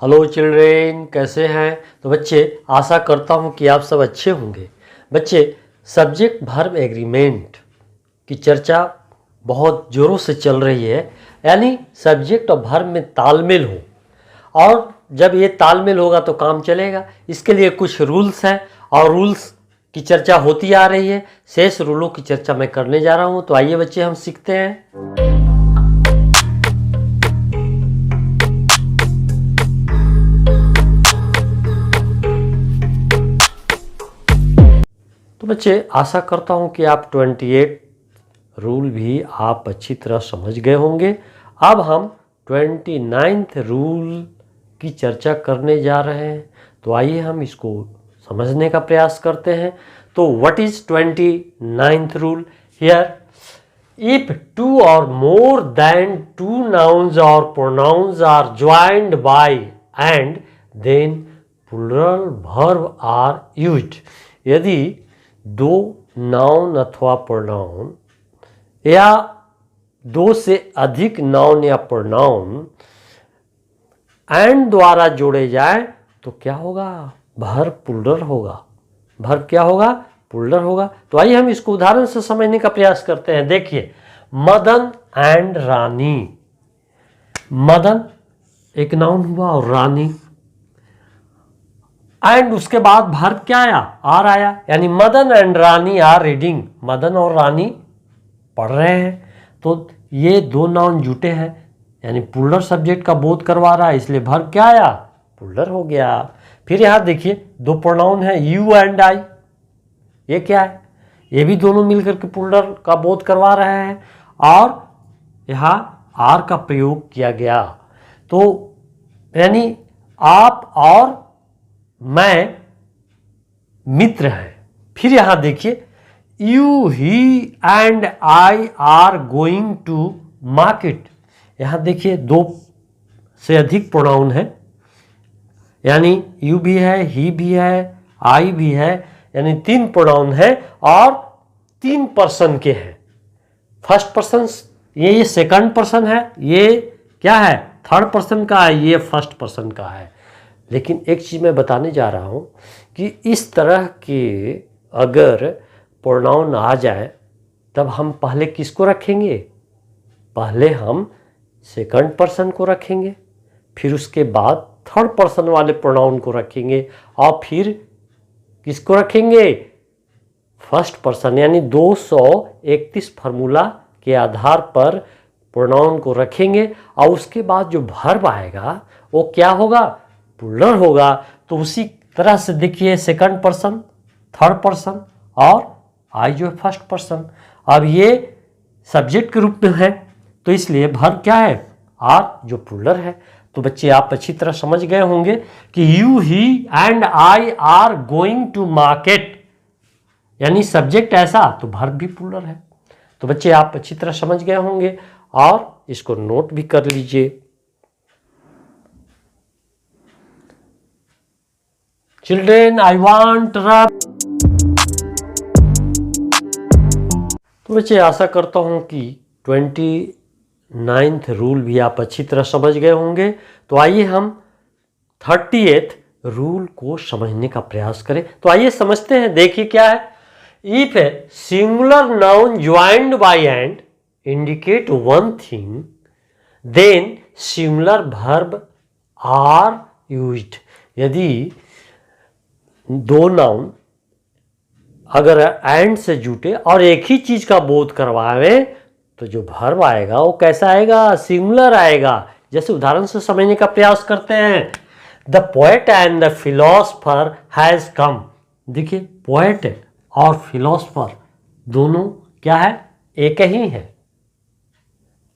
Hello children, कैसे हैं? तो बच्चे, आशा करता हूं कि आप सब अच्छे होंगे। बच्चे, सब्जेक्ट वर्ब एग्रीमेंट की चर्चा बहुत ज़ोरों से चल रही है, यानी सब्जेक्ट और वर्ब में तालमेल हो, और जब ये तालमेल होगा तो काम चलेगा। इसके लिए कुछ रूल्स हैं और रूल्स की चर्चा होती आ रही है। शेष रूलों की चर्चा मैं करने जा रहा हूँ। तो आइए बच्चे, हम सीखते हैं। तो बच्चे, आशा करता हूँ कि आप 28 रूल भी आप अच्छी तरह समझ गए होंगे। अब हम 29th रूल की चर्चा करने जा रहे हैं। तो आइए हम इसको समझने का प्रयास करते हैं। तो what is 29th rule? Here, if two or more than two nouns or pronouns are joined by and then plural verb are used. यदि दो नाउन अथवा प्रोनाउन या दो से अधिक नाउन या प्रोनाउन एंड द्वारा जोड़े जाए तो क्या होगा? वर्ब प्लूरल होगा। वर्ब क्या होगा? प्लूरल होगा। तो आइए हम इसको उदाहरण से समझने का प्रयास करते हैं। देखिए, मदन एंड रानी। मदन एक नाउन हुआ और रानी, एंड उसके बाद वर्ब क्या आया? आर आया, यानी Madan and Rani are reading. Madan और रानी पढ़ रहे हैं। तो ये दो नाउन जुटे हैं, यानी प्लूरल सब्जेक्ट का बोध करवा रहा है, इसलिए वर्ब क्या आया? प्लूरल हो गया। फिर यहाँ देखिए, दो प्रोनाउन है यू एंड आई। ये क्या है? ये भी दोनों मिलकर के प्लूरल का बोध करवा रहे हैं, और यहाँ आर का प्रयोग किया गया। तो यानी आप और मैं मित्र हैं। फिर यहां देखिए, you he and I are going to market. यहां देखिए, दो से अधिक प्रोनाउन है, यानी यू भी है, ही भी है, आई भी है, यानी तीन प्रोनाउन है और तीन पर्सन के हैं। फर्स्ट पर्सन ये सेकंड पर्सन है, ये क्या है? थर्ड पर्सन का है, ये फर्स्ट पर्सन का है। लेकिन एक चीज़ मैं बताने जा रहा हूँ कि इस तरह के अगर प्रोनाउन आ जाए तब हम पहले किसको रखेंगे? पहले हम सेकंड पर्सन को रखेंगे, फिर उसके बाद थर्ड पर्सन वाले प्रोनाउन को रखेंगे, और फिर किसको रखेंगे? First person. यानी 231 फार्मूला के आधार पर प्रोनाउन को रखेंगे, और उसके बाद जो वर्ब आएगा वो क्या होगा? प्लूरल होगा। तो उसी तरह से देखिए, सेकंड पर्सन, थर्ड पर्सन और आई जो है फर्स्ट पर्सन। अब ये सब्जेक्ट के रूप में है, तो इसलिए वर्ब क्या है? आर, जो प्लूरल है। तो बच्चे, आप अच्छी तरह समझ गए होंगे कि you he and I are going to market, यानी सब्जेक्ट ऐसा तो वर्ब भी प्लूरल है। तो बच्चे, आप अच्छी तरह समझ गए होंगे और इसको नोट भी कर लीजिए। चिल्ड्रेन, आई वांट रब। तो बच्चे, आशा करता हूं कि 29th रूल भी आप अच्छी तरह समझ गए होंगे। तो आइए हम 30th रूल को समझने का प्रयास करें। तो आइए समझते हैं। देखिए क्या है? If a singular noun joined by and indicate one thing, then singular verb are used. यदि दो नाउन अगर एंड से जुटे और एक ही चीज का बोध करवावे तो जो वर्ब आएगा वो कैसा आएगा? सिंगुलर आएगा। जैसे उदाहरण से समझने का प्रयास करते हैं। The poet and the philosopher has come. देखिए, पोएट और फिलोसफर दोनों क्या है? एक ही है,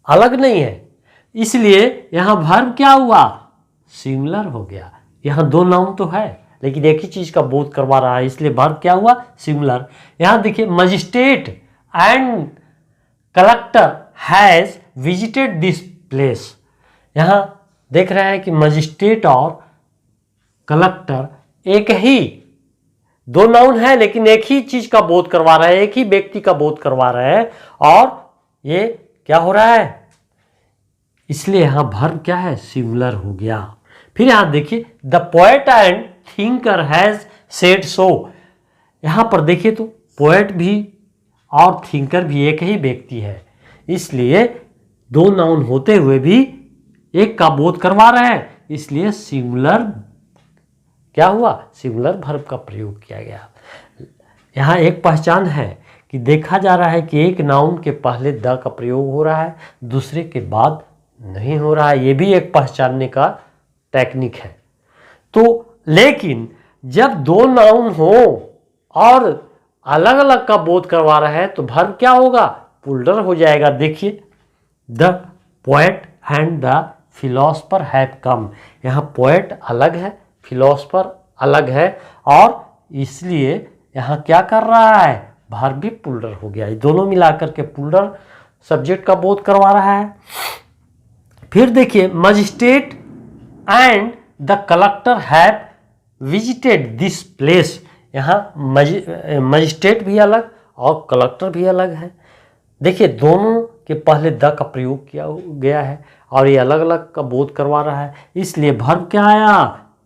अलग नहीं है। इसलिए यहां वर्ब क्या हुआ? सिंगुलर हो गया। यहां दो नाउन तो है लेकिन एक ही चीज का बोध करवा रहा है, इसलिए वर्ब क्या हुआ? सिंगुलर। यहां देखिए, magistrate and collector has visited this place. यहां देख रहे हैं कि मजिस्ट्रेट और कलेक्टर एक ही, दो नाउन है लेकिन एक ही चीज का बोध करवा रहा है, एक ही व्यक्ति का बोध करवा रहा है, और ये क्या हो रहा है? इसलिए यहां वर्ब क्या है? सिंगुलर हो गया। फिर यहाँ देखिए the poet and thinker has said so. यहाँ पर देखिए तो पोएट भी और थिंकर भी एक ही व्यक्ति है, इसलिए दो नाउन होते हुए भी एक का बोध करवा रहे हैं, इसलिए सिंगुलर क्या हुआ, सिंगुलर वर्ब का प्रयोग किया गया। यहाँ एक पहचान है कि देखा जा रहा है कि एक नाउन के पहले द का प्रयोग हो रहा है, दूसरे के बाद नहीं हो रहा है, ये भी एक पहचानने का टेक्निक है। तो लेकिन जब दो नाउन हो और अलग अलग का बोध करवा रहा है तो वर्ब क्या होगा, पुल्डर हो जाएगा। देखिए the poet and the philosopher have come, यहाँ पोएट अलग है, फिलोसफर अलग है, और इसलिए यहाँ क्या कर रहा है, वर्ब भी पुल्डर हो गया। ये दोनों मिलाकर के पुल्डर सब्जेक्ट का बोध करवा रहा है। फिर देखिए magistrate and the collector have visited this place, यहाँ मजिस्ट्रेट भी अलग और कलेक्टर भी अलग है। देखिए दोनों के पहले द का प्रयोग किया गया है और ये अलग अलग का बोध करवा रहा है, इसलिए वर्ब क्या आया,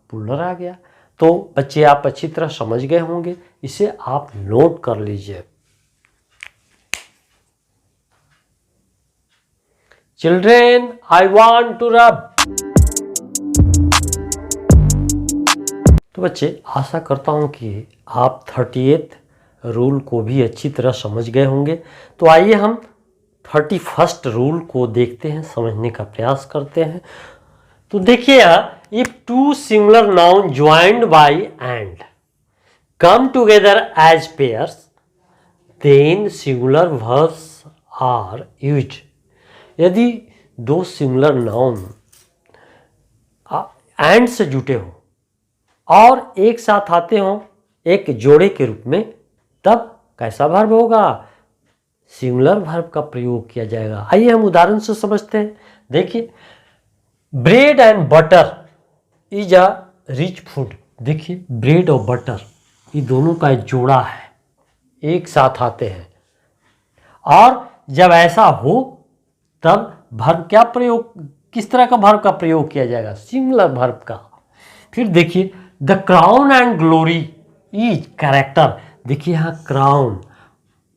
पुल्डर आ गया। तो बच्चे आप अच्छी तरह समझ गए होंगे, इसे आप नोट कर लीजिए। Children I want to rub. तो बच्चे आशा करता हूं कि आप 38th रूल को भी अच्छी तरह समझ गए होंगे। तो आइए हम 31st रूल को देखते हैं, समझने का प्रयास करते हैं। तो देखिए यहाँ, if two singular noun joined by and come together as pairs then singular verbs are used. यदि दो सिंगुलर नाउन एंड से जुटे हो और एक साथ आते हो एक जोड़े के रूप में, तब कैसा वर्ब होगा, सिंगुलर वर्ब का प्रयोग किया जाएगा। आइए हम उदाहरण से समझते हैं। देखिए bread and butter is a rich food. देखिए ब्रेड और बटर ये दोनों का जोड़ा है, एक साथ आते हैं, और जब ऐसा हो तब वर्ब क्या प्रयोग, किस तरह का वर्ब का प्रयोग किया जाएगा, सिंगुलर वर्ब का। फिर देखिए the crown and glory is character. देखिए यहाँ क्राउन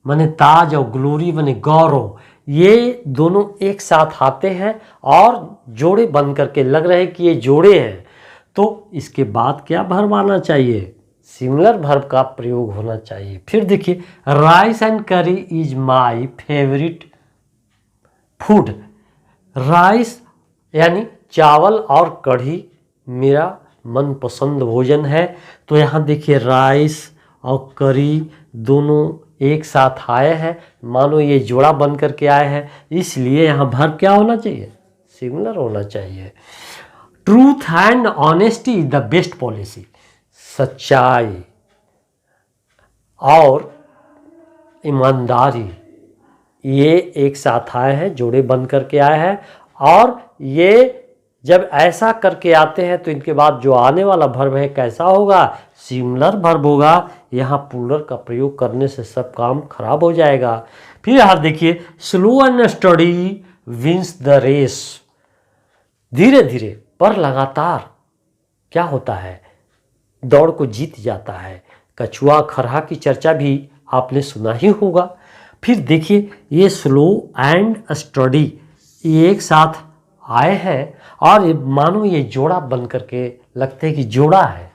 माने ताज और ग्लोरी माने गौरव, ये दोनों एक साथ आते हैं और जोड़े बन करके लग रहे हैं कि ये जोड़े हैं, तो इसके बाद क्या वर्ब आना चाहिए, सिंगुलर वर्ब का प्रयोग होना चाहिए। फिर देखिए राइस एंड करी is my favourite food. Rice यानी चावल और कढ़ी मेरा मनपसंद भोजन है। तो यहाँ देखिए राइस और करी दोनों एक साथ आए हैं, मानो ये जोड़ा बन करके आए हैं, इसलिए यहाँ वर्ब क्या होना चाहिए, सिंगुलर होना चाहिए। Truth and honesty is the best policy. सच्चाई और ईमानदारी ये एक साथ आए हैं, जोड़े बन करके आए हैं, और ये जब ऐसा करके आते हैं तो इनके बाद जो आने वाला वर्ब है कैसा होगा, सिंगुलर वर्ब होगा। यहाँ पुल्लर का प्रयोग करने से सब काम खराब हो जाएगा। फिर यहाँ देखिए slow and steady wins the race. धीरे धीरे पर लगातार क्या होता है, दौड़ को जीत जाता है। कछुआ खरहा की चर्चा भी आपने सुना ही होगा। फिर देखिए ये स्लो एंड स्टडी ये एक साथ आए हैं और मानो ये जोड़ा बन करके लगते हैं कि जोड़ा है,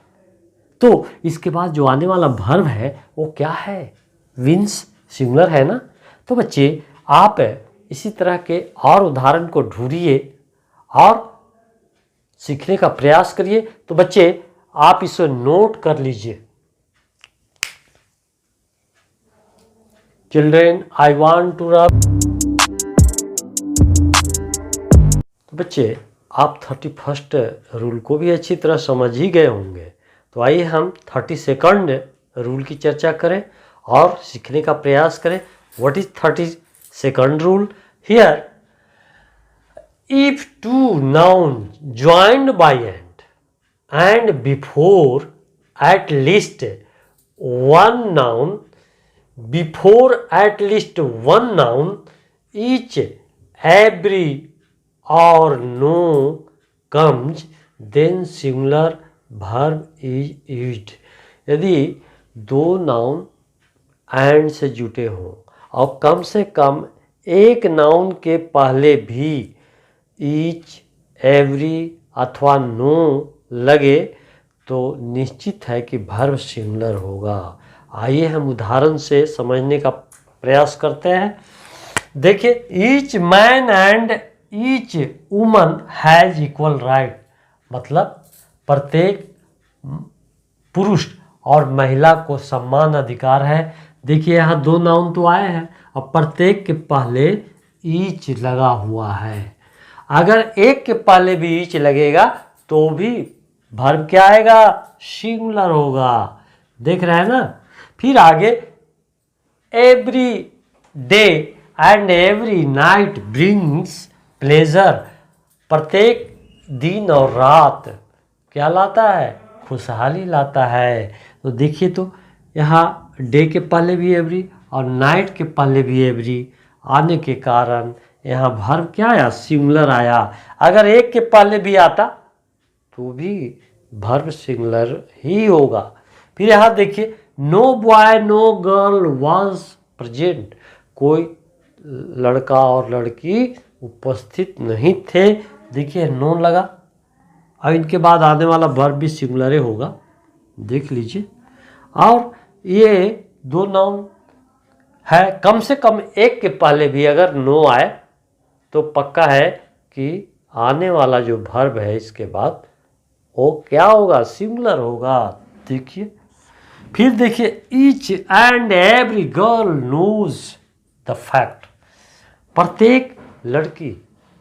तो इसके बाद जो आने वाला वर्ब है वो क्या है, विंस, सिंगुलर है ना। तो बच्चे आप इसी तरह के और उदाहरण को ढूंढिए और सीखने का प्रयास करिए। तो बच्चे आप इसे नोट कर लीजिए। Children I want to rub. तो बच्चे आप 31st रूल को भी अच्छी तरह समझ ही गए होंगे। तो आइए हम 32nd रूल की चर्चा करें और सीखने का प्रयास करें। What is 32nd rule? Here if two noun joined by and before at least one noun each every or no comes then singular verb is used। यदि दो नाउन एंड से जुटे हों और कम से कम एक नाउन के पहले भी ईच, एवरी अथवा नो लगे तो निश्चित है कि वर्ब सिंगुलर होगा। आइए हम उदाहरण से समझने का प्रयास करते हैं। देखिए, each man and each woman has equal right, मतलब प्रत्येक पुरुष और महिला को समान अधिकार है। देखिए यहाँ दो नाउन तो आए हैं और प्रत्येक के पहले ईच लगा हुआ है। अगर एक के पहले भी ईच लगेगा तो भी वर्ब क्या आएगा? सिंगुलर होगा। देख रहे हैं ना। फिर आगे, every day and every night brings pleasure, प्रत्येक दिन और रात क्या लाता है? खुशहाली लाता है। तो देखिए, तो यहाँ डे के पहले भी एवरी और नाइट के पहले भी एवरी आने के कारण यहाँ वर्ब क्या आया? सिंगुलर आया। अगर एक के पहले भी आता तो भी वर्ब सिंगुलर ही होगा। फिर यहाँ देखिए, no boy no girl was present, कोई लड़का और लड़की उपस्थित नहीं थे। देखिए नो लगा, अब इनके बाद आने वाला वर्ब भी सिंगुलर होगा, देख लीजिए। और ये दो नाउन है, कम से कम एक के पहले भी अगर नो आए तो पक्का है कि आने वाला जो वर्ब है इसके बाद वो क्या होगा? सिंगुलर होगा। देखिए, फिर देखिए, each and every girl knows the fact, प्रत्येक लड़की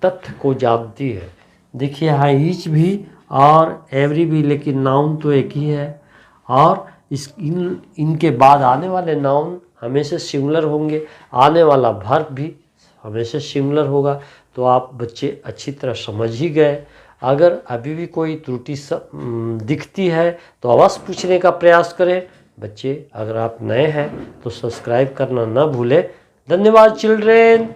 तथ्य को जानती है। देखिए यहाँ ईच भी और एवरी भी, लेकिन नाउन तो एक ही है और इनके बाद आने वाले नाउन हमेशा सिंगुलर होंगे, आने वाला वर्ब भी हमेशा सिंगुलर होगा। तो आप बच्चे अच्छी तरह समझ ही गए। अगर अभी भी कोई त्रुटि दिखती है तो अवश्य पूछने का प्रयास करें। बच्चे, अगर आप नए हैं तो सब्सक्राइब करना ना भूलें। धन्यवाद चिल्ड्रेन।